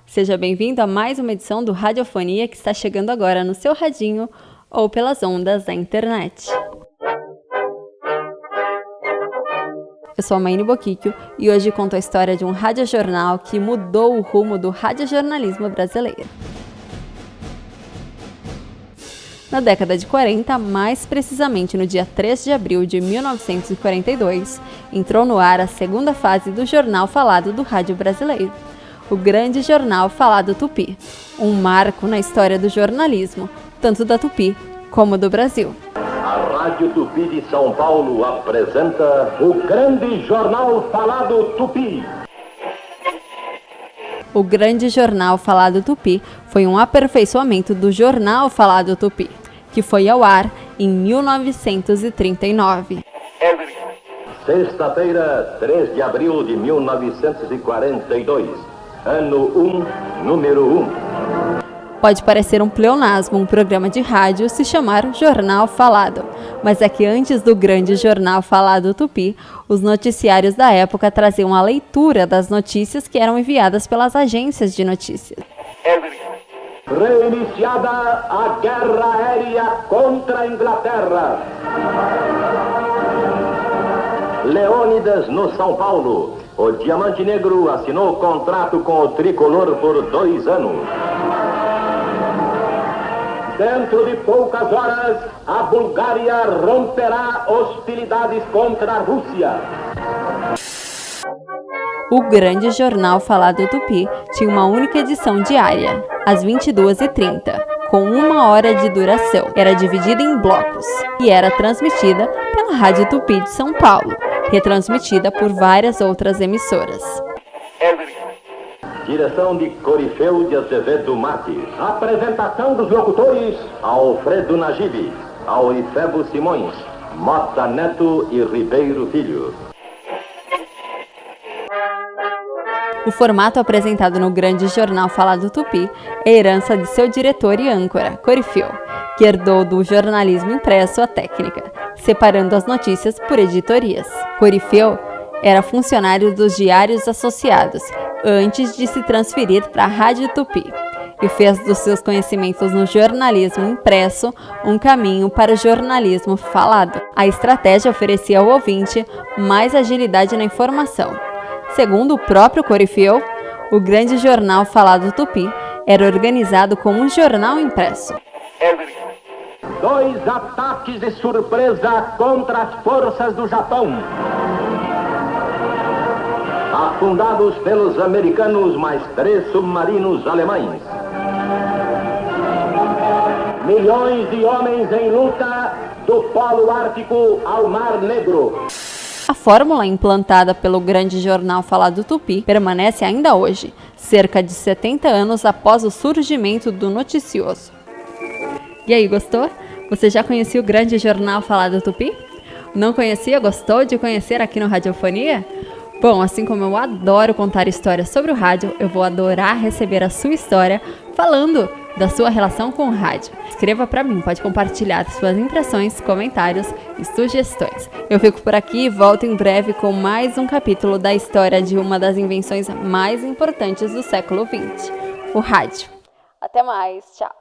Seja bem-vindo a mais uma edição do Radiofonia que está chegando agora no seu radinho ou pelas ondas da internet. Eu sou a Maine Boquicchio e hoje conto a história de um radiojornal que mudou o rumo do radiojornalismo brasileiro. Na década de 40, mais precisamente no dia 3 de abril de 1942, entrou no ar a segunda fase do Jornal Falado do Rádio Brasileiro, o Grande Jornal Falado Tupi, um marco na história do jornalismo, tanto da Tupi como do Brasil. A Rádio Tupi de São Paulo apresenta o Grande Jornal Falado Tupi. O Grande Jornal Falado Tupi foi um aperfeiçoamento do Jornal Falado Tupi, que foi ao ar em 1939. Sexta-feira, 3 de abril de 1942, ano 1, número 1. Pode parecer um pleonasmo um programa de rádio se chamar Jornal Falado, mas é que antes do Grande Jornal Falado Tupi, os noticiários da época traziam a leitura das notícias que eram enviadas pelas agências de notícias. Reiniciada a guerra aérea contra a Inglaterra. Leônidas no São Paulo. O Diamante Negro assinou contrato com o Tricolor por 2 anos. Dentro de poucas horas, a Bulgária romperá hostilidades contra a Rússia. O Grande Jornal Falado Tupi tinha uma única edição diária, às 22h30, com 1 hora de duração. Era dividida em blocos e era transmitida pela Rádio Tupi de São Paulo, retransmitida por várias outras emissoras. Direção de Corifeu de Azevedo Marques. Apresentação dos locutores: Alfredo Najib, Aurifebo Simões, Mota Neto e Ribeiro Filho. O formato apresentado no Grande Jornal Falado Tupi é herança de seu diretor e âncora, Corifeu, que herdou do jornalismo impresso a técnica, separando as notícias por editorias. Corifeu era funcionário dos Diários Associados, antes de se transferir para a Rádio Tupi, e fez dos seus conhecimentos no jornalismo impresso um caminho para o jornalismo falado. A estratégia oferecia ao ouvinte mais agilidade na informação. Segundo o próprio Corifeu, o Grande Jornal Falado Tupi era organizado como um jornal impresso. 2 ataques de surpresa contra as forças do Japão. Afundados pelos americanos mais 3 submarinos alemães. Milhões de homens em luta do Polo Ártico ao Mar Negro. A fórmula implantada pelo Grande Jornal Falado Tupi permanece ainda hoje, cerca de 70 anos após o surgimento do noticioso. E aí, gostou? Você já conhecia o Grande Jornal Falado Tupi? Não conhecia? Gostou de conhecer aqui no Radiofonia? Bom, assim como eu adoro contar histórias sobre o rádio, eu vou adorar receber a sua história falando da sua relação com o rádio. Escreva para mim, pode compartilhar suas impressões, comentários e sugestões. Eu fico por aqui e volto em breve com mais um capítulo da história de uma das invenções mais importantes do século XX, o rádio. Até mais, tchau!